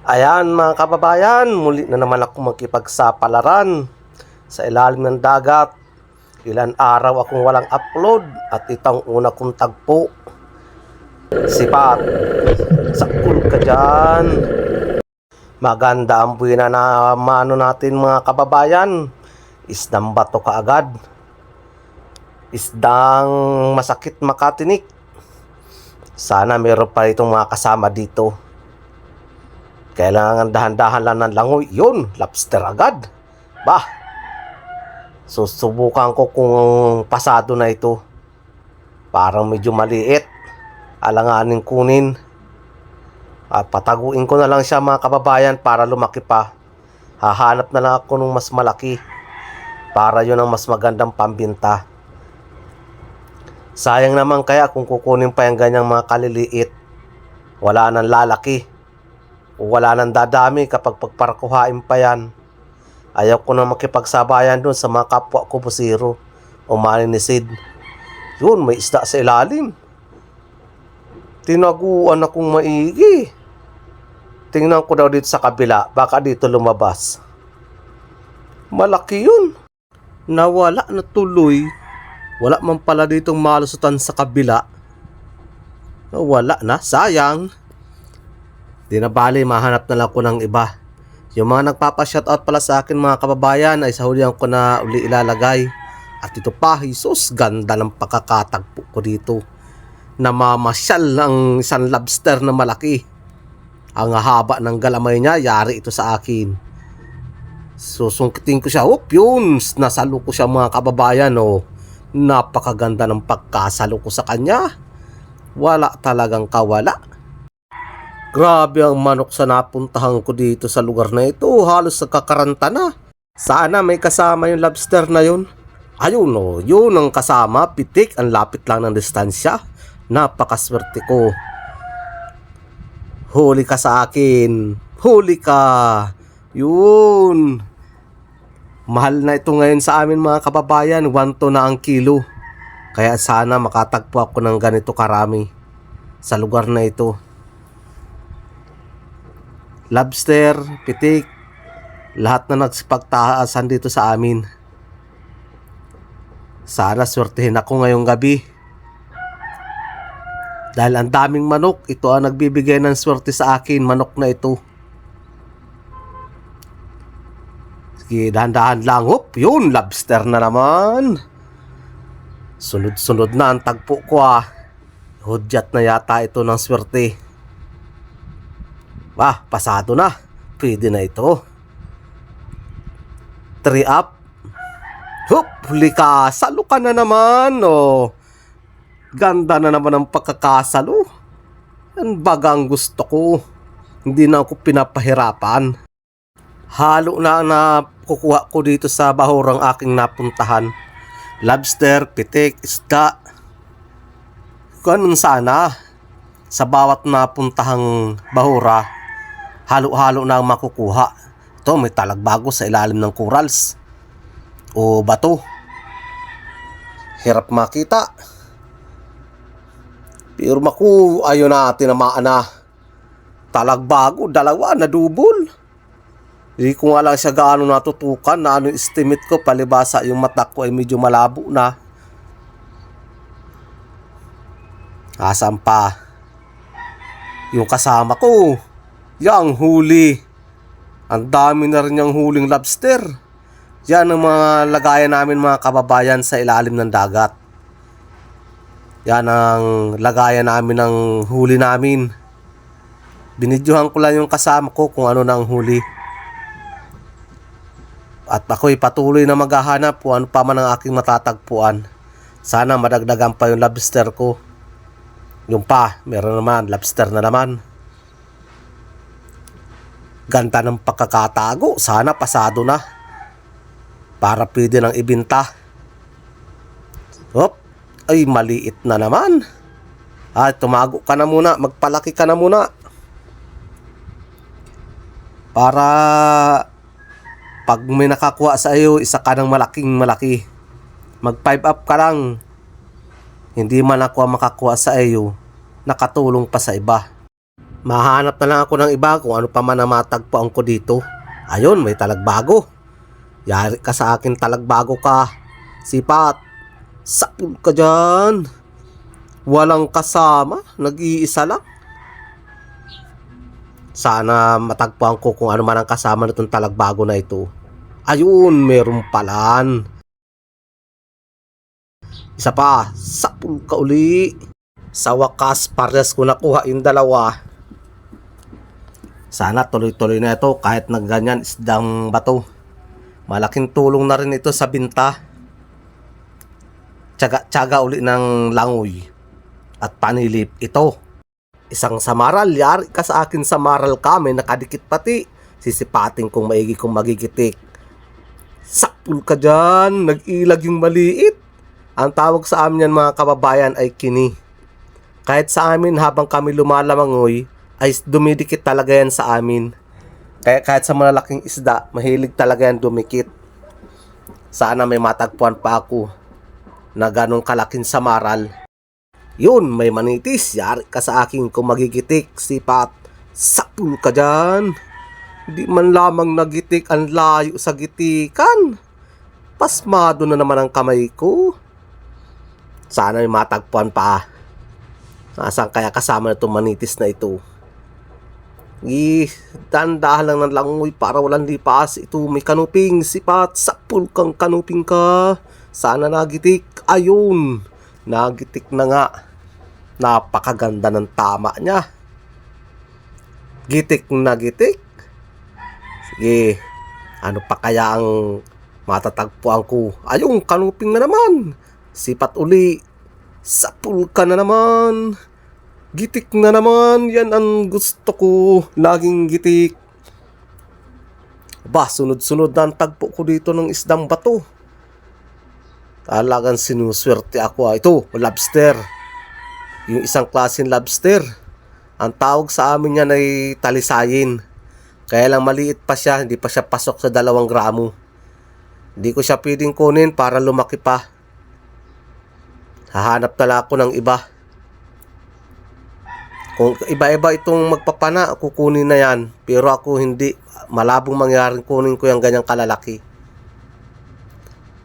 Ayan mga kababayan, muli na naman ako magkipagsapalaran sa ilalim ng dagat. Ilan araw akong walang upload at itong una kong tagpo. Sipat, sakul ka dyan. Maganda ang buwina na mano natin mga kababayan. Isdang bato kaagad. Isdang masakit makatinik. Sana meron pa itong mga kasama dito. Kailangan dahan-dahan lang ng langoy. Yun, lobster agad. Bah, susubukan ko kung pasado na ito. Parang medyo maliit. Alanganin kunin. At pataguin ko na lang siya mga kababayan para lumaki pa. Hahanap na lang ako ng mas malaki. Para yun ang mas magandang pambinta. Sayang naman kaya kung kukunin pa yung ganyang mga kaliliit. Wala nang lalaki. Wala nang dadami kapag pagparakuhain pa yan. Ayaw ko na makipagsabayan doon sa mga kapwa ko busiro o maninisid. Yun, may isda sa ilalim. Tinaguan akong maigi. Tingnan ko daw dito sa kabila, baka dito lumabas. Malaki yun. Nawala na tuloy. Wala man pala ditong malusutan sa kabila. Nawala na, sayang. Di na bali, mahanap na lang ko ng iba. Yung mga nagpapa-shoutout pala sa akin mga kababayan ay sa hulihan ko na uli ilalagay. At ito pa, Jesus, ganda ng pagkakatagpo ko dito. Namamasyal ng isang lobster na malaki. Ang haba ng galamay niya, yari ito sa akin. Susungkitin ko siya, yun, nasalo ko siya mga kababayan. Napakaganda ng pagkasalo ko sa kanya. Wala talagang kawala. Grabe ang manok sa napuntahan ko dito sa lugar na ito. Halos nagkakaranta na. Sana may kasama yung lobster na yun. Ayun yun ang kasama. Pitik, ang lapit lang ng distansya. Napakaswerte ko. Huli ka sa akin. Huli ka. Yun. Mahal na ito ngayon sa amin mga kababayan. 1 to na ang kilo. Kaya sana makatagpo ako ng ganito karami sa lugar na ito. Lobster, pitik, lahat na nagsipagtaasan dito sa amin. Sana swertehin ako ngayong gabi. Dahil ang daming manok, ito ang nagbibigay ng swerte sa akin, manok na ito. Sige, dahan-dahan lang. Yun, lobster na naman. Sunod-sunod na ang tagpo ko Hudyat na yata ito ng swerte. Pasado na. Pwede na ito. 3 up. Huli ka. Salo ka na naman. Ganda na naman ang pagkakasalo. Yan bagang gusto ko. Hindi na ako pinapahirapan. Halo na kukuha ko dito sa bahurang aking napuntahan. Lobster, pitik, isda. Ganun sana. Sa bawat napuntahang bahura, halo-halo na ang makukuha. Ito, may talagbago sa ilalim ng corals o bato. Hirap makita. Pero ayaw na tinamaan na. Talagbago, 2 na dubol. Hindi ko nga lang siya gaano natutukan na estimate ko. Palibasa yung mata ko ay medyo malabo na. Asan pa? Yung kasama ko, yang huli. Ang dami na rin yung huling lobster. Yan ang mga lagayan namin mga kababayan sa ilalim ng dagat. Yan ang lagayan namin ng huli namin. Binidyohan ko lang yung kasama ko kung ano na ang huli. At ako'y patuloy na maghahanap kung ano pa man ang aking matatagpuan. Sana madagdagan pa yung lobster ko. Yung meron naman, lobster na naman. Ganda ng pagkakatago. Sana pasado na. Para pwede nang ibinta. Ay maliit na naman. Tumago ka na muna. Magpalaki ka na muna. Para pag may nakakuha sa iyo, isa ka ng malaking malaki. Mag 5 up ka lang. Hindi man ako makakuha sa iyo, nakatulong pa sa iba. Mahanap na lang ako ng iba kung ano pa man ang matagpuan ko dito. Ayun, may talagbago. Yari ka sa akin, talagbago ka. Sipat. Sapul ka dyan. Walang kasama. Nag-iisa lang. Sana matagpuan ko kung ano man ang kasama nitong talagbago na ito. Ayun, meron palan. Isa pa. Sapul ka uli. Sa wakas, parehas ko nakuha yung dalawa. Sana tuloy-tuloy na ito kahit nagganyan isdang bato. Malaking tulong na rin ito sa binta. Tsaga-tsaga uli ng langoy at panilip ito. Isang samaral, yari ka sa akin samaral kami, nakadikit pati. Sisipating kung maigi kung magigitik. Sapul ka dyan, nag-ilag yung maliit. Ang tawag sa amin yan mga kababayan ay kini. Kahit sa amin habang kami lumalamangoy, ay dumidikit talaga yan sa amin. Kaya kahit sa malalaking isda, mahilig talaga yan dumikit. Sana may matagpuan pa ako na ganong kalaking samaral. Yun, may manitis. Yari ka sa akin kung magigitik. Sipat. Sapul ka dyan. Hindi man lamang nagitik, ang layo sa gitikan. Pasmado na naman ang kamay ko. Sana may matagpuan pa. Nasaan kaya kasama na itong manitis na ito? Dandahan lang ng langoy para walang lipas. Ito may kanuping. Sipat. Sapul kang kanuping ka. Sana nagitik. Ayun. Nagitik na nga. Napakaganda ng tama niya. Gitik na gitik. Sige. Ano pa kaya ang matatagpuan ko? Ayun, kanuping na naman. Sipat uli. Sapul ka na naman. Gitik na naman. Yan ang gusto ko. Laging gitik. Ba, sunod-sunod na ang tagpo ko dito ng isdang bato. Talagang sinuswerte ako. Ito, lobster. Yung isang klaseng lobster. Ang tawag sa amin yan ay talisayin. Kaya lang maliit pa siya. Hindi pa siya pasok sa 2 gramo. Hindi ko siya pwedeng kunin para lumaki pa. Hahanap tala ako ng iba. Kung iba-iba itong magpapana, kukunin na yan. Pero ako hindi. Malabong mangyaring kunin ko yung ganyang kalalaki.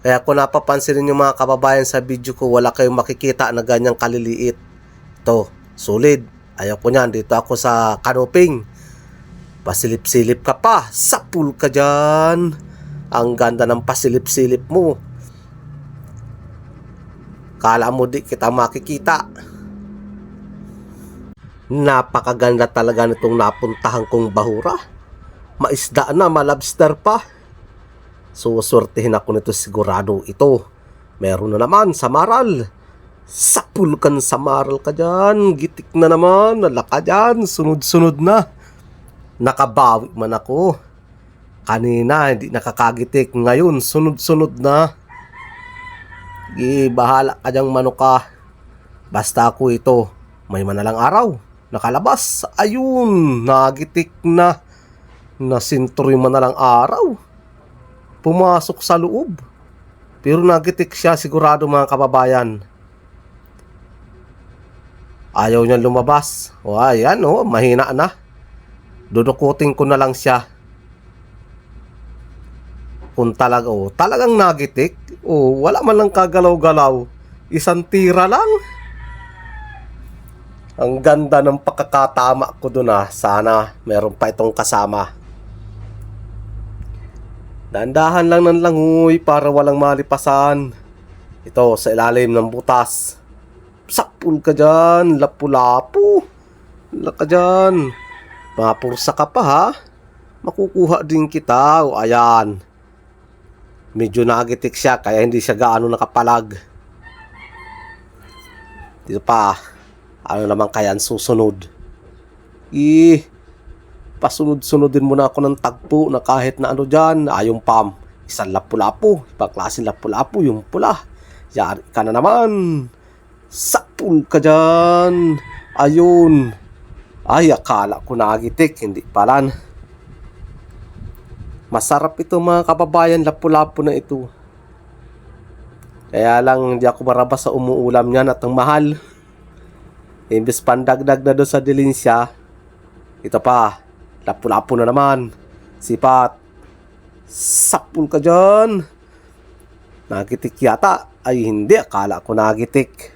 Kaya kung napapansin yung mga kababayan sa video ko, wala kayong makikita na ganyang kaliliit. Ito, solid. Ayaw ko niyan. Dito ako sa kanuping. Pasilip-silip ka pa. Sapul ka dyan. Ang ganda ng pasilip-silip mo. Kala mo di kita makikita. Napakaganda talaga nitong napuntahan kong bahura. Maisda na, malabster pa. Susurtihin ako nito sigurado. Ito, meron na naman, samaral. Sapul kan samaral ka dyan. Gitik na naman, nalaka dyan. Sunod-sunod na. Nakabawi man ako. Kanina, hindi nakakagitik. Ngayon, sunod-sunod na. Bahala ka dyang manuka. Basta ako ito, may manalang araw. Nakalabas. Ayun, nagitik na. Nasintro yung manalang araw. Pumasok sa loob. Pero nagitik siya sigurado mga kababayan. Ayaw niya lumabas. O ayan, mahina na. Dudukutin ko na lang siya. Kung talagang nagitik. Wala man lang kagalaw-galaw. Isang tira lang. Ang ganda ng pagkakatama ko dun Sana meron pa itong kasama. Dandahan lang ng langoy para walang malipasan. Ito sa ilalim ng butas. Sapul ka dyan. Lapu-lapu. Laka dyan. Mapursa ka pa ha. Makukuha din kita. Ayan. Medyo nagitik siya kaya hindi siya gaano nakapalag. Dito pa. Ano naman kaya ang susunod? Pasunod-sunodin muna ako ng tagpo na kahit na ano dyan. Yung pam. Isang lapu-lapu. Ibang klaseng lapu-lapu. Yung pula. Yari ka na naman. Sapul ka dyan. Ayun. Ay, akala ko nagitik. Hindi pala. Masarap ito mga kababayan. Lapu-lapu na ito. Kaya lang hindi ako marabas sa umuulam niyan at ang mahal. Imbes pandagdag na doon sa Delinsya, Ito pa. Lapu-lapu na naman. Sipat. Sapul ka dyan. Nagitik yata. Ay hindi, akala ko nagitik.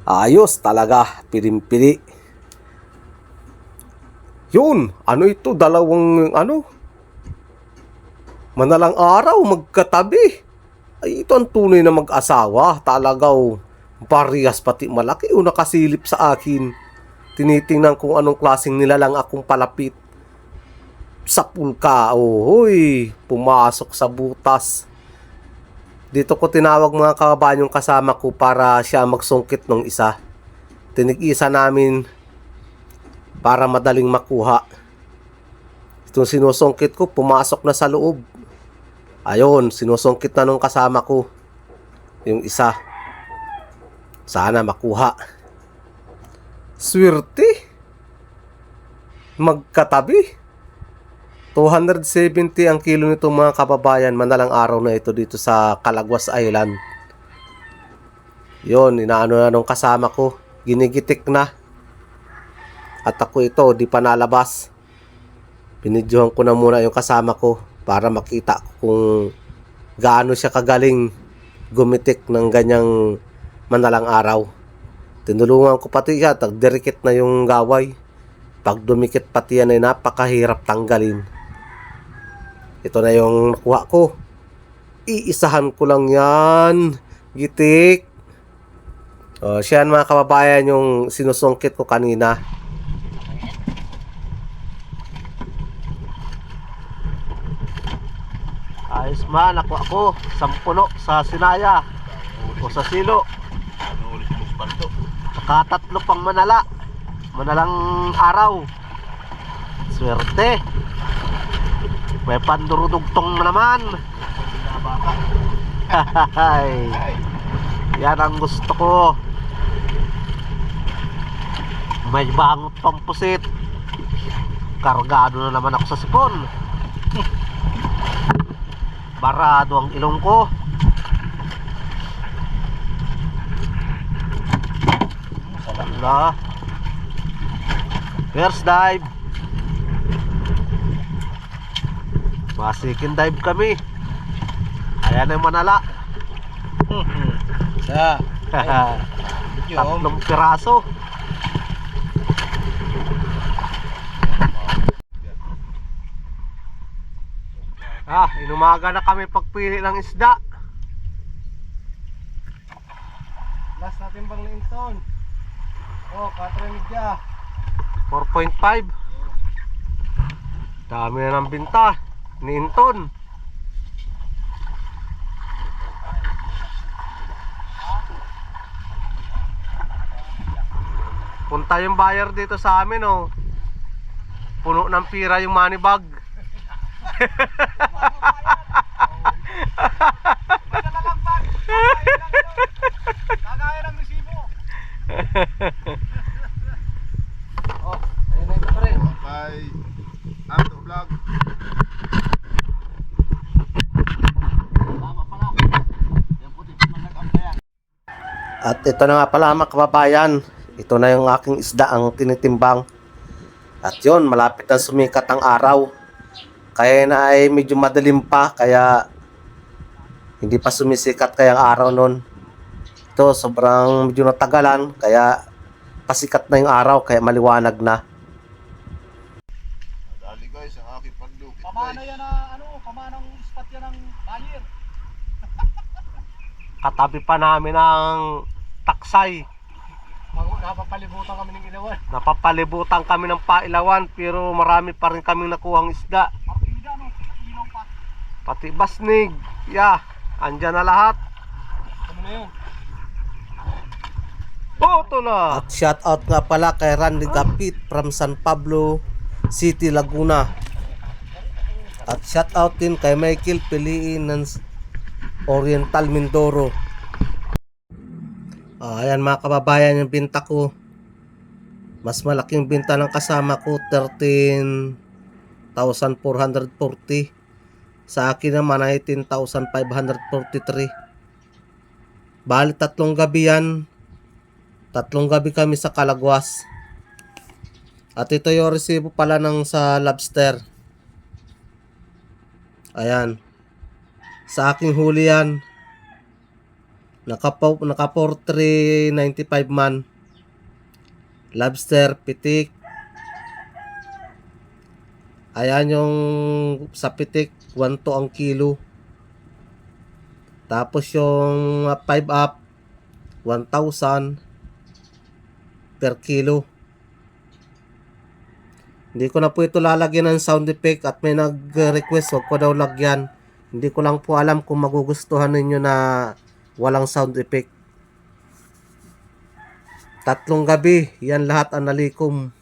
Ayos talaga. Pilim-pili. Yun. Ano ito? Dalawang manalang araw magkatabi. Ay ito ang tunay na mag-asawa. Talagaw. Parehas pati malaki o nakasilip sa akin. Tinitingnan kung anong klaseng nilalang akong palapit. Sapul ka, ohoy, pumasok sa butas. Dito ko tinawag mga kababayan yung kasama ko para siya magsungkit ng isa. Tinig-isa namin para madaling makuha. Itong sinusungkit ko, pumasok na sa loob. Ayun, sinusungkit na nung kasama ko yung isa. Sana makuha. Swerte. Magkatabi. 270 ang kilo nito mga kababayan. Manalang araw na ito dito sa Calaguas Island. Yon, inaano na nung kasama ko. Ginigitik na. At ako ito, di pa nalabas. Binidyohan ko na muna yung kasama ko para makita kung gaano siya kagaling gumitik ng ganyang manalang araw. Tinulungan ko pati siya. Tagdirikit na yung gaway. Pag dumikit pati yan ay napakahirap tanggalin. Ito na yung nakuha ko. Iisahan ko lang yan. Gitik. Siya mga kababayan yung sinusungkit ko kanina. Ayos man, nakuha ko. Sampuno sa sinaya. O sa silo. Saka 3 pang manala. Manalang araw. Swerte. May pandurudugtong naman. Yan ang gusto ko. May bangot pang pusit. Kargado na naman ako sa sipon. Barado ang ilong ko. Wala. First dive. Masikin dive kami. Ayan ang manala. Sa 3 piraso. Inumaga na kami pagpili ng isda. last natin bang linton? Oh, 4 media. 4.5. Dami na ng binta ni Inton. Punta yung buyer dito sa amin, oh. Puno ng pira yung money bag. Kagaya ng resibo. Oh, ayun na ito pa rin. Bye. Ato vlog. Tama pala. Yan puti pa nag-ampayan. At ito na nga pala mga kababayan. Ito na yung aking isda ang tinitimbang. At yun, malapit na sumikat ang araw. Kaya na ay medyo madilim pa. Kaya hindi pa sumisikat kaya ang araw nun. Ito sobrang medyo natagalan. Kaya pasikat na yung araw. Kaya maliwanag na. Dali guys, ang aking panlukit. Pamana yan na pamanang spot yan ng buyer. Katabi pa namin ang taksay. Napapalibutan kami ng ilawan. Napapalibutan kami ng pailawan. Pero marami pa rin kaming nakuhang isda. Partida ilaw pa. Pati basnig. Yeah, andyan na lahat. Ano na yun? Ito na. At shout out nga pala kay Randy Gapit from San Pablo City, Laguna. At shout out din kay Michael Piliin ng Oriental Mindoro. Ayan mga kababayan yung binta ko. Mas malaking binta ng kasama ko, 13,440. Sa akin naman ay 10,543. Bali 3 gabi yan. 3 gabi kami sa Calaguas. At ito yung resibo pala ng sa lobster. Ayan. Sa aking huli yan. Naka 4,395 man. Lobster, pitik. Ayan yung sa pitik, 1 to ang kilo. Tapos yung 5 up, 1,000 per kilo. Hindi ko na po ito lalagyan ng sound effect at may nag-request wag ko daw lagyan. Hindi ko lang po alam kung magugustuhan ninyo na walang sound effect. 3 gabi, yan lahat ang nalikom.